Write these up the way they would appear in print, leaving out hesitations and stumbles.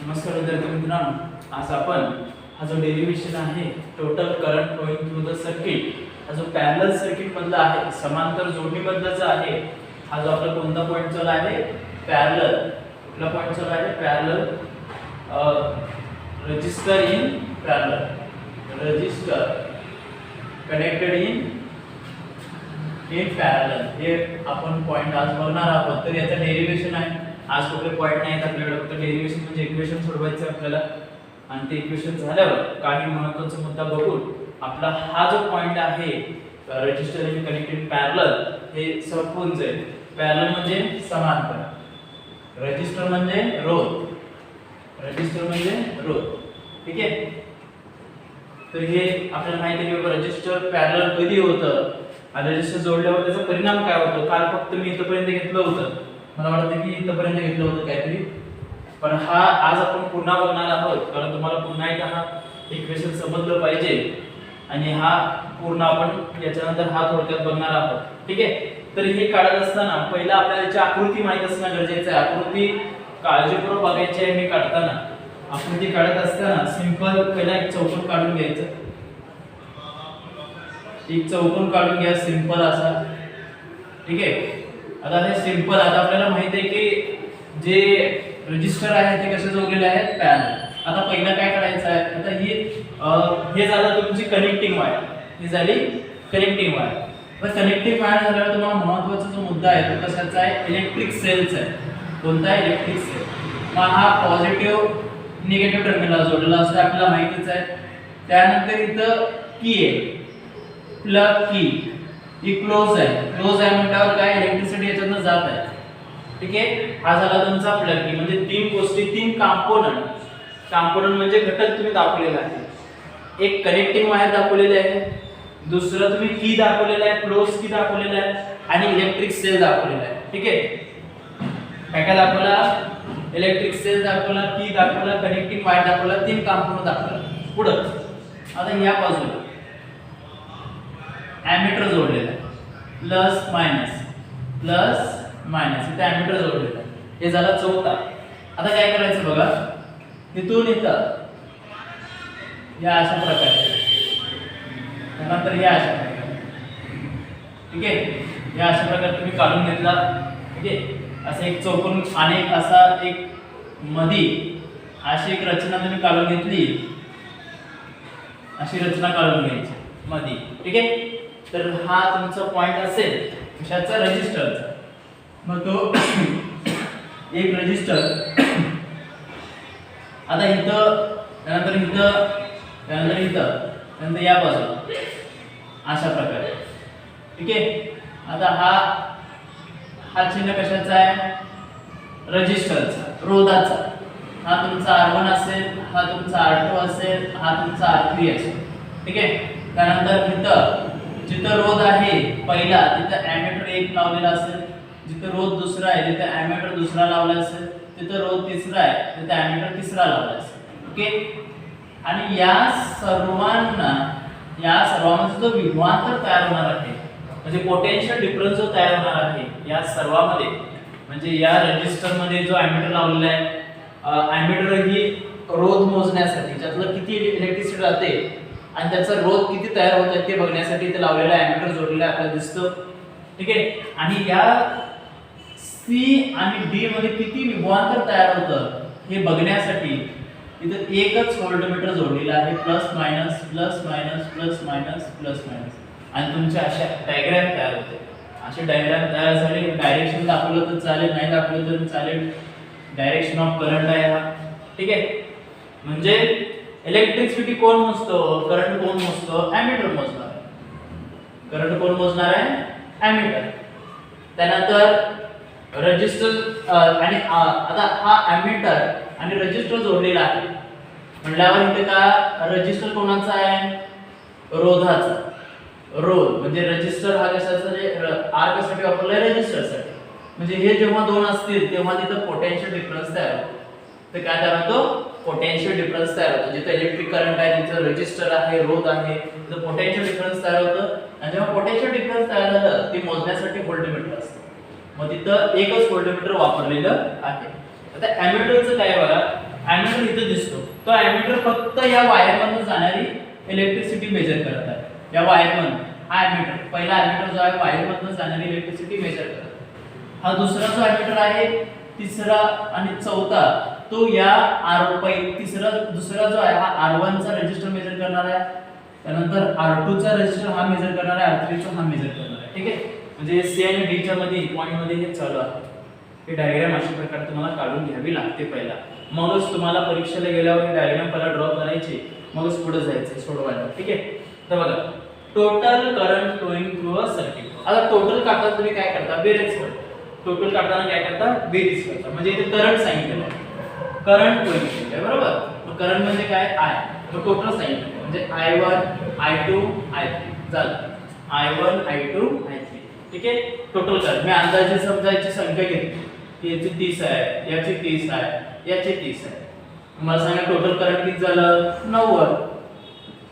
नमस्कार विद्यार्थी मित्रांनो, आज आपण हा जो डेरिव्हेशन आहे total current flowing through the circuit, हा जो पॅरलल सर्किट मधला आहे, समांतर जोडणी मधलाचा आहे, हा जो आपला कोणता पॉइंट चालू आहे पॅरलल, कुठला पॉइंट चालू आहे parallel, register in parallel, register connected in parallel, हे आपण पॉइंट आज बघणार आहोत. तर याचा डेरिव्हेशन आहे. आज कुठले पॉइंट नाहीत आपल्याकडे, फक्त डेरिव्हेशन म्हणजे इक्वेशन सोडवायचं आपल्याला, आणि ते इक्वेशन झाल्यावर काही महत्त्वाचा मुद्दा बघून आपला हा जो पॉइंट आहे रजिस्टर इन कनेक्टेड पॅरलल हे संपून जाईल. पॅरलल म्हणजे समांतर, रजिस्टर म्हणजे रोध, रजिस्टर म्हणजे रोध. ठीक आहे. तर हे आपल्याला माहिती आहे की रजिस्टर पॅरलल कधी होतं आणि रजिस्टर जोडल्यावर त्याचा परिणाम काय होतो. काल फक्त मी इथपर्यंत घेतलं होतं, मला वाटतं की इथपर्यंत घेतलं होतं काहीतरी, पण हा आज आपण पुन्हा बघणार आहोत, कारण तुम्हाला पुन्हा एकदा हा इक्वेशन समजलं पाहिजे आणि हा पूर्ण आपण याच्यानंतर हा थोडक्यात बघणार आहोत. ठीक आहे. तर हे काढत असताना पहिला आपल्याला याची आकृती माहित असणं गरजेचं आहे. आकृती काळजीपूर्वक बघायची आहे. मी काढताना आकृती काढत असताना सिंपल पहिला एक चौकोन काढून घ्यायचं, एक चौकोन काढून घ्या सिंपल असा. ठीक आहे. आता हे सिंपल, आता आपल्याला माहित आहे की जे रजिस्टर आहे ते कसे जोडलेले आहेत पॅरलल. आता पहिला काय करायचं आहे, आता हे झालं तुमची कनेक्टिंग वायर, ही झाली कनेक्टिंग वायर. तर कनेक्टिंग वायर झाल्यावर तुम्हाला महत्त्वाचा जो मुद्दा आहे तो कशाचा आहे, इलेक्ट्रिक सेलचा आहे. कोणता आहे, इलेक्ट्रिक सेल. मग हा पॉझिटिव्ह निगेटिव्ह टर्मिनलला जोडलेला असतो आपल्याला माहितीच आहे. त्यानंतर इथं की आहे, प्लग की, ही क्लोज आहे. क्लोज आहे म्हटल्यावर काय, इलेक्ट्रिसिटी याच्यातून जात आहे. ठीक आहे. हा झाला तुमचा प्लग की, म्हणजे तीन गोष्टी, तीन कंपोनंट. कंपोनंट म्हणजे घटक तुम्ही दाखवलेला आहे. एक कनेक्टिंग वायर दाखवलेली आहे, दुसरं तुम्ही की दाखवलेलं आहे, क्लोज की दाखवलेलं आहे, आणि इलेक्ट्रिक सेल दाखवलेला आहे. ठीक आहे. काय काय दाखवला, इलेक्ट्रिक सेल दाखवला, की दाखवला, कनेक्टिंग वायर दाखवला, तीन कंपोनंट दाखवला. पुढं आता या बाजूला एमीटर जोडलेला आहे, प्लस मायनस, इथे एमीटर जोडलेला आहे. हे झाला चौथा. आता काय करायचं बघा, इथून इथं या अशा प्रकारे, नंतर या अशा प्रकारे. ठीक आहे. या अशा प्रकारे तुम्ही काढून घेतला. ठीक आहे. असं एक चौकोन आणि एक असा एक मधी अशी एक रचना तुम्ही काढून घेतली, अशी रचना काढून घ्यायची मधी. ठीक आहे. तर हा तुमचा पॉइंट असेल कशाचा, रजिस्टरचा. मग तो एक रजिस्टर, आता इथं, त्यानंतर इथं, त्यानंतर इथं, त्यानंतर या बाजूला अशा प्रकारे. ठीक आहे. आता हा चिन्ह कशाचा आहे, रजिस्टरचा, रोधाचा. हा तुमचा R1 असेल, हा तुमचा R2 असेल, हा तुमचा R3 असेल. ठीक आहे. त्यानंतर इथं जिथं रोध आहे पहिला तिथं एमीटर एक लावलेला असेल, जिथं रोध दुसरा आहे तिथं एमीटर दुसरा लावला असेल, तिथं रोध तिसरा आहे तिथं एमीटर तिसरा लावला असेल. ओके. आणि या सर्वांमध्ये जो विभवांतर तयार होणार आहे, म्हणजे पोटेन्शियल डिफरन्स जो तयार होणार आहे या सर्वांमध्ये, म्हणजे या रजिस्टर मध्ये जो एमीटर लावलेला आहे, एमीटर ही रोध मोजण्यासाठी, ज्यातलं किती इलेक्ट्रिसिटी जाते आणि त्याचा रोध किती तयार होत आहे ते बघण्यासाठी इथे लावलेला एमीटर जोडलेला आपल्याला दिसतो. ठीक आहे. आणि या सी आणि डी मध्ये किती विभवांतर तयार होतं हे बघण्यासाठी इथे एकच व्होल्टमीटर जोडलेला आहे, plus minus plus minus plus minus plus minus. आणि तुमच्या अशा डायग्राम तयार होते. असे डायग्राम तयार झाले, डायरेक्शन दाखवलं तर चालेल, नाही दाखवलं तर चालेल. डायरेक्शन ऑफ करंट आहे हा. ठीक आहे. म्हणजे इलेक्ट्रिसिटी कोण मोजतो, करंट कोण मोजतो, एमीटर मोजणार आहे. करंट कोण मोजणार आहे, एमीटर. त्यानंतर रजिस्टर आणि आता हा एमीटर आणि रजिस्टर जोडलेला आहे म्हटल्यावर इथे का रजिस्टर कोणाचा आहे, रोधाचा. रोध म्हणजे रजिस्टर हा कशाचा, आर कशासाठी वापरलाय, रजिस्टरसाठी. म्हणजे हे जेव्हा दोन असतील तेव्हा तिथं पोटेन्शियल डिफरन्स तयार होतो. तर काय तयार होतो, पोटेन्शियल डिफरन्स तयार होतो. जिथे इलेक्ट्रिक करंट आहे तिथे रजिस्टर आहे, रोध आहे, तिथे पोटेन्शियल डिफरन्स तयार होतं. आणि जेव्हा पोटेन्शियल डिफरन्स तयार झालं ते मोजण्यासाठी व्होल्टमीटर असतं. मग तिथं एकच व्होल्टमीटर वापरलेलं आहे. आता एमीटरचं काय बघा, ॲमीटर इथं दिसतो. तो ॲमीटर फक्त या वायरमधून जाणारी इलेक्ट्रिसिटी मेजर करत आहे. या वायरमधून हा ॲमीटर, पहिला ॲमीटर जो आहे वायरमधून जाणारी इलेक्ट्रिसिटी मेजर करत आहे. हा दुसरा जो ॲमीटर आहे, तिसरा आणि चौथा, तो या दुसरा जो आहे हा R1 चा रेजिस्टर मेजर करणार आहे. त्यानंतर R2 चा रेजिस्टर हा मेजर करणार आहे, R3 चा हा मेजर करणार आहे. ठीक आहे. म्हणजे C आणि D च्या मध्ये पॉइंट मध्ये हे चालू आहे. ही डायग्राम अशा प्रकारे तुम्हाला काढून घ्यावी लागते पहिला. मगच तुम्हाला परीक्षेला गेल्यावर ही डायग्राम पहिला ड्रॉ करायची, मगच पुढे जायचं सोडवायला. ठीक आहे. तर बघा, total current flowing through a circuit. आता टोटल काढताना तुम्ही काय करता? बेरीज करता. टोटल काढताना काय करता? बेरीज करता. म्हणजे इथे करंट सांगितलेलं आहे, करंट फ्लोइंग केलं आहे, बरोबर. मग करंट म्हणजे काय? I. मग टोटल सांगितलं म्हणजे I1 I2 I3 झालं. I1 I2 I3. ठीक आहे. टोटल करंट मी अंदाजे समजायची संख्या घेतली की याची 30 आहे, याची 30 आहे, याची 30 आहे. मला सांगा टोटल करंट किती झालं? 90.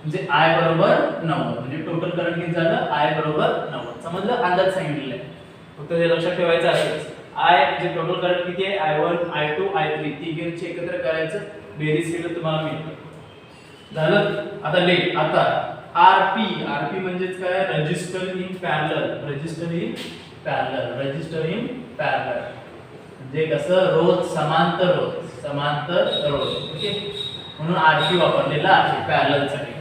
म्हणजे I बरोबर 90. म्हणजे टोटल करंट किती झालं? I बरोबर 90. समजलं? अंदाज सांगितलेला आहे, फक्त हे लक्षात ठेवायचं असेल. I जे टोटल करंट किती आहे? I1 I2 I3 तिघांची एकत्र करायचं, बेरीज केलं तुम्हाला मिळतं. झालं. आता लेट. आता RP म्हणजेच काय? Resistor in parallel. Resistor in parallel. Resistor in parallel म्हणजे कसं? रोध, समांतर रोध, समांतर रोध. ओके. म्हणून RP वापरलेला आहे पॅरलल साठी.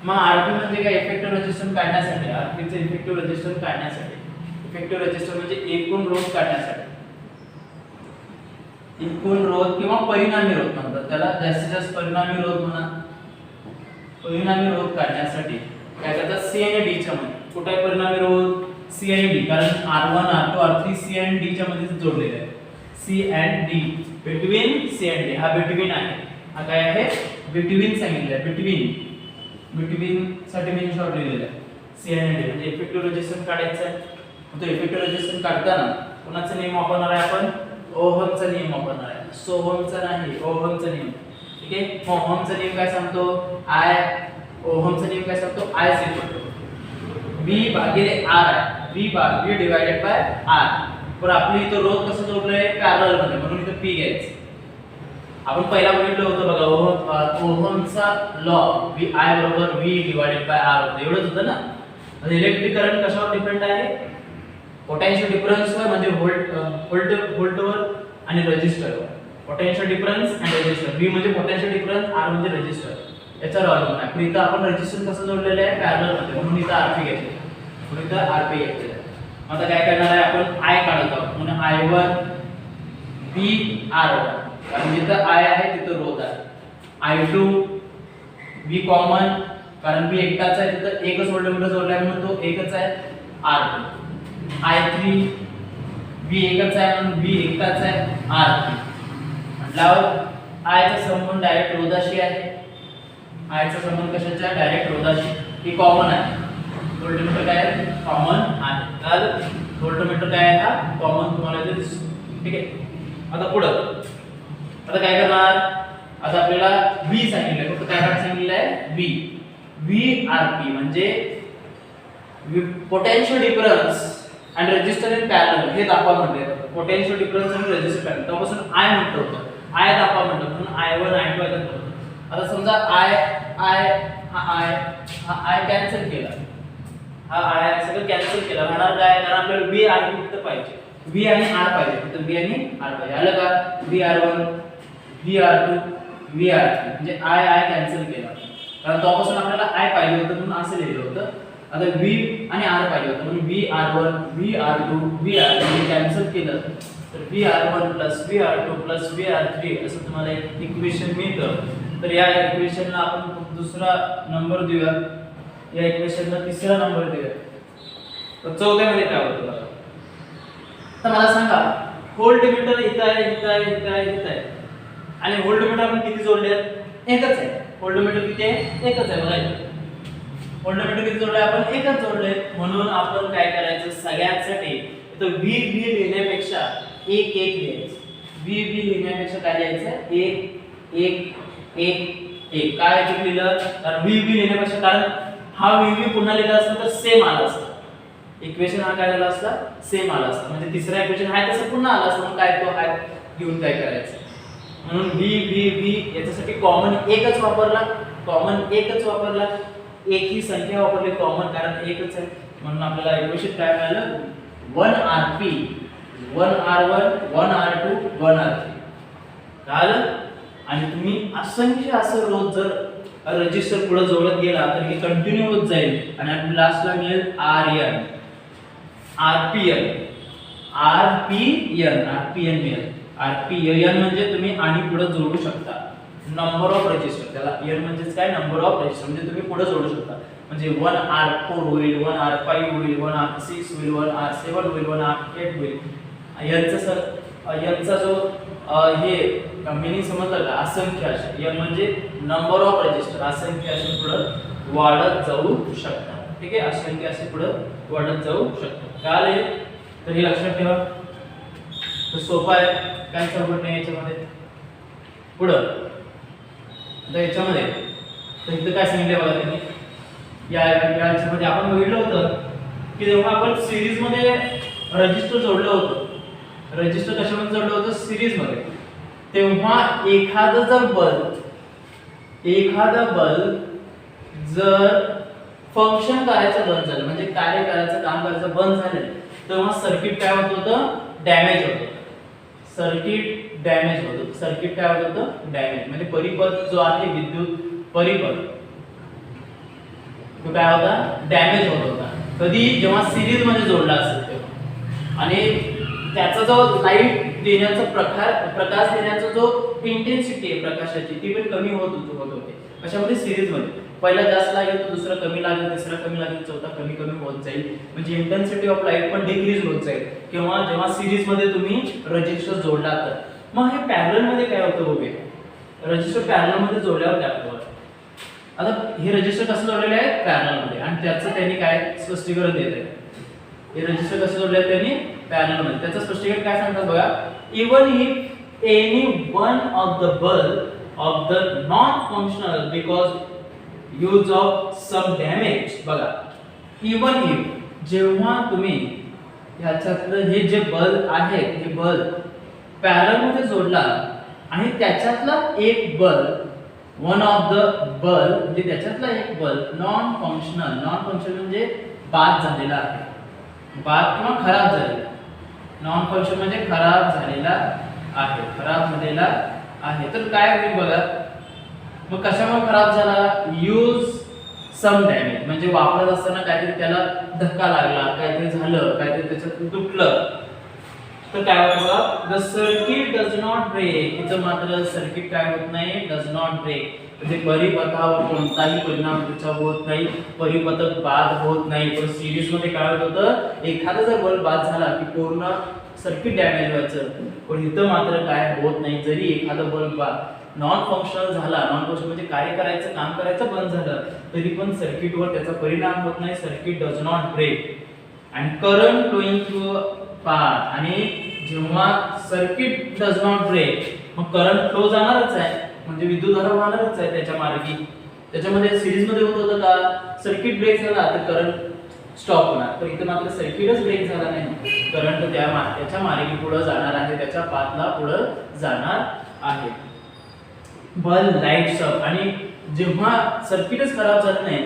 मग RP म्हणजे काय? इफेक्टिव्ह रेजिस्टन्स काढण्यासाठी. RP चे इफेक्टिव्ह रेजिस्टन्स काढण्यासाठी. इफेक्टिव्ह रेजिस्टन्स म्हणजे एकूण रोध काढण्यासाठी. एकूण रोध किंवा परिणामी रोध म्हणतात त्याला. जास्तीत जास्त परिणामी रोध म्हणा. परिणामी रोध काढण्यासाठी काय करतात? C आणि D च्या मध्ये. कुठे आहे परिणामी रोध? C आणि D. कारण R1 R2 R3 C आणि D च्या मध्ये जोडलेले आहे. C and D. Between C and D. हा बिटवीन आहे. हा काय आहे? बिटवीन सांगितलं आहे. बिटवीन साठी मी शॉर्ट लिहिलेलं आहे. C and D म्हणजे इफेक्टिव्ह रेजिस्टन्स काढायचा आहे. तो इफेक्टिव्ह रेजिस्टन्स काढताना कोणाचा नियम वापरणार आहे आपण? ओहमचा नियम वापरणार आहे. सोहमचा नाही, ओहमचा नियम. ठीक आहे. ओहमचा नियम काय सांगतो? ओहमचा नियम काय सांगतो? I V भागिले R आहे. V divided by R. पण आपली इथं रोध कसं जोडलंय? पॅरलल मध्ये, म्हणून इथं P घ्यायचं. आपण पहिला बघितलं होतं बघा, ओहमचा लॉ I बरोबर V डिवाइडेड बाय R होतं. एवढंच होतं ना. म्हणजे इलेक्ट्रिक करंट कशावर डिपेंड आहे? पोटेन्शियल डिफरन्सवर, म्हणजे व्होल्टवर आणि रेझिस्टरवर. पोटेन्शियल डिफरन्स आणि रेझिस्टर. V म्हणजे पोटेन्शियल डिफरन्स, R म्हणजे रेझिस्टर. याचा अवलंबून आहे. पण इथं आपण रेझिस्टन्स कसं जोडलेलं आहे? पॅरलल मध्ये, म्हणून इथं RP घेतलं. म्हणून इथं RP घेतलं. आता काय करणार आहे आपण? I काढत आहोत. म्हणून I1 V R1. कारण जिथं I आहे तिथं रोध आहे. I2 V कॉमन, कारण V एकटाच आहे, तिथं एकच व्होल्टमीटर जोडलाय म्हणून तो एकच आहे. R2. I3 V एकच आहे म्हणून V एकटाच आहे. R3. म्हटल्यावर I चा संबंध डायरेक्ट रोधाशी आहे. I चा संबंध कशाचा आहे? डायरेक्ट रोधाशी. ही कॉमन आहे. व्होल्टमीटर काय आहे? कॉमन आहे. तर व्होल्टमीटर काय आहे? हा कॉमन तुम्हाला इथे दिसतो. ठीक आहे. आता पुढे आता काय करणार? आता आपल्याला V सांगितलं, फक्त काय सांगितलं आहे? V RP म्हणजे पोटेन्शियल डिफरन्स आणि रेझिस्टर इन पॅरलल हे दाखवा म्हटले. पोटेन्शियल डिफरन्स आणि रेझिस्टर पॅरलल त्यापासून I म्हटलं होतं. I दाखवा म्हटलं म्हणून I1 I2 आहे. आता समजा I कॅन्सल केला. हा I सगळं कॅन्सल केला. राहणार काय? कारण आपल्याला V RP फक्त पाहिजे. V आणि R पाहिजे. फक्त V आणि R पाहिजे. आलं का? V R1 V R2 V R3 म्हणजे I कॅन्सल केला. कारण त्यापासून आपल्याला I पाहिजे होतं म्हणून असं लिहिलं होतं. आता V आणि R पाहिजे होतं म्हणून V R1 V R2 V R3 cancel केलं तर V R1 V R2 V R3 असं तुम्हाला एक इक्वेशन मिळतं. तर या इक्वेशनला आपण दुसरा नंबर देऊया. या इक्वेशनला तिसरा नंबर देऊया. तर चौथ्यामध्ये काय होतं बघा. तर मला सांगा व्होल्टमीटर इथं आहे, इथं आहे, इथं आहे, इथं आहे. आणि व्होल्टमीटर आपण किती जोडले आहेत? एकच आहे. व्होल्टमीटर किती आहे? एकच आहे. बघा व्होल्टमीटर किती जोडले? आपण एकच जोडले. म्हणून आपण काय करायचं? सगळ्यांसाठी इथं V लिहिण्यापेक्षा एक लिहायचं. V लिहिण्यापेक्षा काय लिहायचं? एक काय एक लिहिलं? कारण V लिहिण्यापेक्षा, कारण हा V पुन्हा लिहिला असता तर सेम आला असता. इक्वेशन हा काय झाला असता? सेम आला असता. म्हणजे तिसरा इक्वेशन आहे तसं पुन्हा आला असता. मग काय तो हा घेऊन काय करायचं? म्हणून व्ही व्ही व्ही याच्यासाठी कॉमन एकच वापरला, एक ही संख्या वापरली कॉमन, कारण एकच आहे म्हणून आपल्याला इक्वेशन काय मिळालं 1rp 1r1 1r2 1r3 कळलं. आणि तुम्ही असंख्य असं रोज जर रजिस्टर पुढे जोडत गेला तर हे कंटिन्यू होत जाईल आणि आपल्याला लास्टला मिळेल rn rpn मिळेल. rpn म्हणजे तुम्ही आणि पुढे जोडू शकता नंबर ऑफ रजिस्टर, त्याला n म्हणजेच काय नंबर ऑफ रजिस्टर, म्हणजे तुम्ही पुढे जोडू शकता. म्हणजे 1r4 होईल 1r5 होईल 1r6 होईल 1r7 होईल 1r8 होईल. यांचा जो हे मिनिंग समजलं का, असंख्य असे n म्हणजे नंबर ऑफ रजिस्टर, असंख्य असे पुढे वाढत जाऊ शकतात. ठीक आहे, असंख्य असे पुढे वाढत जाऊ शकतात. काय तर हे लक्षात ठेवा. तर सोपा आहे, काय चौकट नाही याच्यामध्ये. पुढं आता याच्यामध्ये तर इथं काय सांगितलं बघा त्यांनी, याच्यामध्ये आपण बघितलं होतं की जेव्हा आपण सिरीज मध्ये रजिस्टर जोडलं होतं, रजिस्टर कशामध्ये जोडलं होतं सिरीज मध्ये, तेव्हा एखादा बल्ब जर फंक्शन करायचं बंद झालं, म्हणजे कार्य करायचं काम करायचं बंद झालं, तेव्हा सर्किट काय होत होतं डॅमेज होत होतं. सर्किट काय होत होतं डॅमेज, म्हणजे परिपथ जो आहे विद्युत परिपथ तो काय होता डॅमेज होत होता. कधी जेव्हा सिरीज मध्ये जोडला असेल तेव्हा, आणि त्याचा जो लाईट देण्याचा प्रकाश देण्याचा जो इंटेन्सिटी आहे प्रकाशाची ती पण कमी होत होते. कशामध्ये सिरीज मध्ये पहिला जास्त लागेल तर दुसरा कमी लागेल, तिसरा कमी लागेल, चौथा कमी होत जाईल, म्हणजे इंटेन्सिटी ऑफ लाईट पण डिक्रीज होत जाईल किंवा जेव्हा सिरीज मध्ये तुम्ही रजिस्टर जोडला तर. मग हे पॅरलल मध्ये काय होतं बघूया. रजिस्टर पॅरलल मध्ये जोडल्यावर काय होतं, आता हे रजिस्टर कसं जोडलेले आहे पॅरलल मध्ये, आणि त्याचं त्यांनी काय स्पष्टीकरण देत आहे. हे रजिस्टर कसं जोडले त्यांनी पॅरलल मध्ये, त्याचं स्पष्टीकरण काय सांगतात बघा. Even if any one of the bulb of the non functional because use of some damage, बघा इवन इफ जेव्हा तुम्ही ह्याच्यातलं हे जे बल्ब आहे हे बल्ब पॅरलल मध्ये जोडला आणि त्याच्यातला एक bulb one of the bulb म्हणजे त्याच्यातला एक बल्ब नॉन फंक्शनल म्हणजे बाद झालेला आहे, बाद किंवा खराब झालेला. नॉन फंक्शन म्हणजे खराब झालेला आहे. तर काय होईल बघा, मग कशामुळे खराब झाला, यूज सम डॅमेज, म्हणजे वापरत असताना काहीतरी त्याला धक्का लागला, काहीतरी झालं, काहीतरी त्याच्यात तुटलं तर काय होतं बघा, the circuit does not break. इथं मात्र सर्किट काय होत नाही, डज नॉट ब्रेक, म्हणजे परिपथावर कोणताही परिणाम त्याचा होत नाही, परिपथक बाद होत नाही. पण सिरीज मध्ये काय होत होतं, एखादा जर बल्ब बाद झाला की पूर्ण सर्किट डॅमेज व्हायचं, पण इथं मात्र काय होत नाही. जरी एखादा बल्ब बाद नॉन फंक्शनल झाला, नॉन फंक्शनल म्हणजे कार्य करायचं काम करायचं बंद झालं, तरी पण सर्किटवर त्याचा परिणाम होत नाही. Circuit does not break. आणि करंट फ्लोइंग थ्रू पाथ, आणि जेव्हा सर्किट डज नॉट ब्रेक मग करंट फ्लो जाणारच आहे, म्हणजे विद्युतधारा वाहणारच आहे त्याच्या मार्गी. त्याच्यामध्ये सिरीज मध्ये होत होतं का, सर्किट ब्रेक झाला तर करंट स्टॉप होणार, तर इथे मात्र सर्किटच ब्रेक झाला नाही, करंट त्याच्या मार्गी पुढे जाणार आहे, त्याच्या पाथला पुढे जाणार आहे. बल्ब लाईट्स अप, आणि जेव्हा सर्किटच खराब झालं नाही,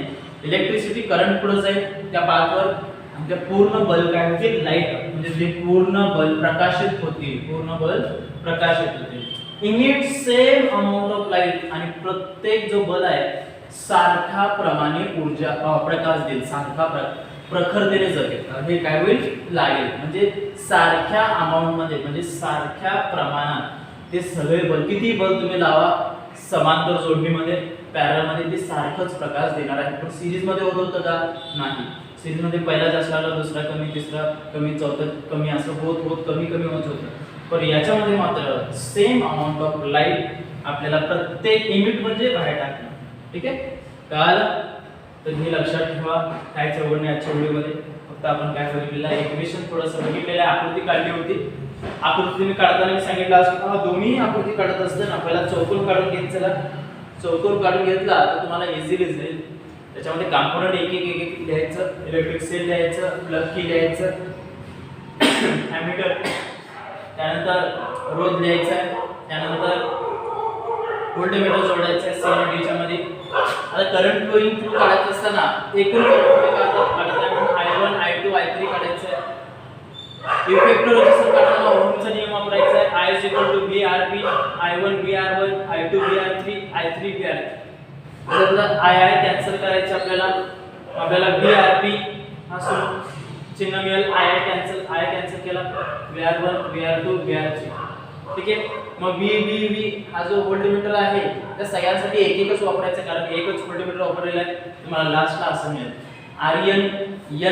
इलेक्ट्रिसिटी करंट पुढे जाईल त्या पाथवर, आणि त्या पूर्ण बल्ब काय होतील लाईट अप, म्हणजे ते पूर्ण बल्ब प्रकाशित होतील, emit same amount of light, आणि प्रत्येक जो बल्ब आहे सारख्या प्रमाणे प्रकाश देईल, सारखा प्रखरतेने जगेल. हे काय होईल लागेल, म्हणजे सारख्या अमाउंट मध्ये, म्हणजे सारख्या प्रमाणात ते सगळे बल्ब, किती बल्ब तुम्ही लावा समांतर जोडणीमध्ये पॅरलल मध्ये, ते सारखंच प्रकाश देणार आहे. पण सिरीज मध्ये होत होतं का, नाही. सिरीज मध्ये पहिला जास्त लागला, दुसरा कमी, तिसरा कमी, चौथा कमी, असं होत कमी होत होतं. पण याच्यामध्ये मात्र सेम अमाउंट ऑफ लाईट आपल्याला प्रत्येक इमिट म्हणजे बाहेर टाकणं. ठीक आहे, कळालं. तर हे लक्षात ठेवा. काय चौघडणे आजच्या व्हिडिओमध्ये फक्त आपण काय बघितलेलं आहे, इक्वेशन थोडंसं बघितलेलं आहे, आकृती काढली होती. आकृती मी काढताना मी सांगितलं असतं दोन्ही आकृती काढत असताना पहिला चौकोन काढून घ्यायचा. चौकोन काढून घेतला तर तुम्हाला इझिली जाईल. त्याच्यामध्ये कॉम्पोनंट एक लिहायचं, इलेक्ट्रिक सेल लिहायचं, प्लग की लिहायचं, ॲमीटर, त्यानंतर रोध लिहायचा, त्यानंतर व्होल्टमीटर जोडायचं आहे सी आणि डीच्या मध्ये. आता करंट फ्लोइंग थ्रू काढत असताना एकूण करंट काढताना I1 I2 I3 काढायचं आहे. इफेक्टिव्ह रेझिस्टर काढताना ओहमचा नियम वापरायचा आहे. I VRP I1 VR1 I2 VR3 I3 VR. त्यातला I कॅन्सल करायचं आपल्याला VRP हा चिन्ह मिळेल. I कॅन्सल केला VR1 VR2 VR3. ठीक आहे. मग V हा जो व्होल्टमीटर आहे त्या सगळ्यांसाठी एकच वापरायचा कारण एकच व्होल्टमीटर वापरलेला आहे. तुम्हाला लास्टला असं मिळेल. N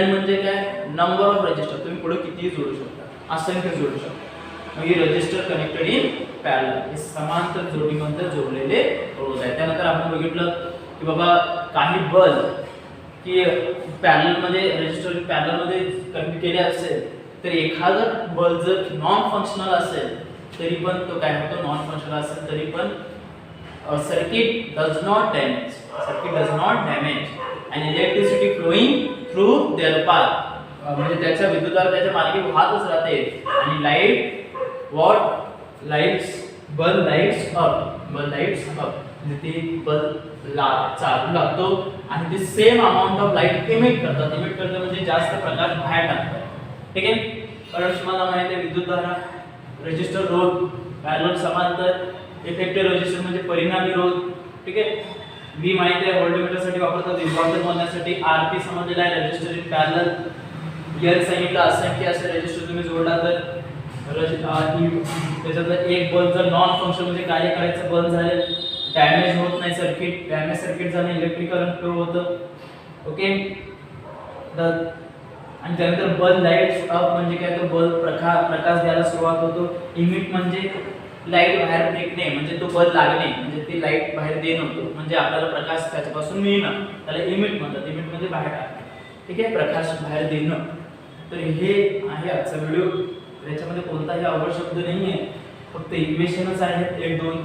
म्हणजे काय नंबर ऑफ रेजिस्टर. तुम्ही पुढे कितीही जोडू शकता, असंख्य जोडू शकता. मग हे रेजिस्टर कनेक्टेड इन पॅरलल, हे समांतर जोडीमध्ये जोडलेले रोध आहे. त्यानंतर आपण बघितलं की बाबा काही बल्ब की पॅरलल मध्ये रेजिस्टर पॅरलल मध्ये कनेक्ट केले असेल तर एखादा बल्ब जर नॉन फंक्शनल असेल तरी पण तो काय होतो, नॉन फंक्शनल असेल तरी पण circuit does not damage and electricity flowing through their path. म्हणजे त्याच्या विद्युतधारा त्याच्या मार्गे वाहतच राहते आणि बल्ब लाइट्स अप म्हणजे ते बल्ब चालू लागतो आणि ते same amount of light emit करतात म्हणजे जास्त प्रकाश बाहेर टाकतात. ठीक आहे. कारण तुम्हाला माहिती आहे विद्युतधारा, रेजिस्टर रोध, पॅरलल समांतर, इफेक्टिव्ह रेजिस्टर म्हणजे परिणामी रोध. ठीक आहे. V माहिती आहे व्होल्टमीटर साठी वापरतात विभाजन मोजण्यासाठी. RP समजलेला आहे रेजिस्टर इन पॅरलल. N सांगितलं असंख्य असे रेजिस्टर तुम्ही जोडला तर त्याच्यातलं एक बल्ब जर नॉन फंक्शन म्हणजे कार्य करायचं बंद झाले, डॅमेज होत नाही सर्किट. डॅमेज सर्किट झालं इलेक्ट्रिक करंट फ्लो होतं. ओके. आणि त्यानंतर बल्ब लाइट्स अप म्हणजे काय, तो बल्ब प्रकाश द्यायला सुरुवात होतो. इमिट म्हणजे लाईट बाहेर फेकणे म्हणजे तो बल्ब लागणे म्हणजे ती लाईट बाहेर देणं होतो म्हणजे आपल्याला प्रकाश त्याच्यापासून मिळणं, त्याला इमिट म्हणतात. इमिट म्हणजे बाहेर टाकणे. ठीक आहे. प्रकाश बाहेर देणं. तर हे आहे आजचा व्हिडिओ. याच्यामध्ये कोणताही अवघड शब्द नाही आहे, फक्त इक्वेशनच आहेत. एक दोन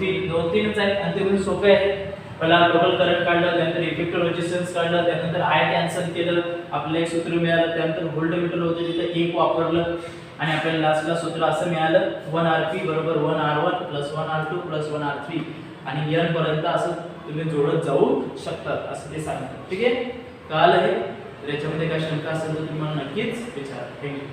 तीनच आहेत आणि ते पण सोपे आहेत. पहिला टोटल करंट काढलं, त्यानंतर इफेक्टिव्ह रेजिस्टन्स काढलं, त्यानंतर I कॅन्सल केलं, आपल्याला एक सूत्र मिळालं. त्यानंतर व्होल्टमीटर होतं तिथे एक वापरलं आणि आपल्याला लास्टला सूत्र असं मिळालं 1RP बरोबर 1R1 + 1R2 + 1R3 आणि N पर्यंत असं तुम्ही जोडत जाऊ शकतात असं ते सांगतात. ठीक आहे. कळालं हे. तर याच्यामध्ये काय शंका असेल तर तुम्ही मला नक्कीच विचारा. थँक्यू.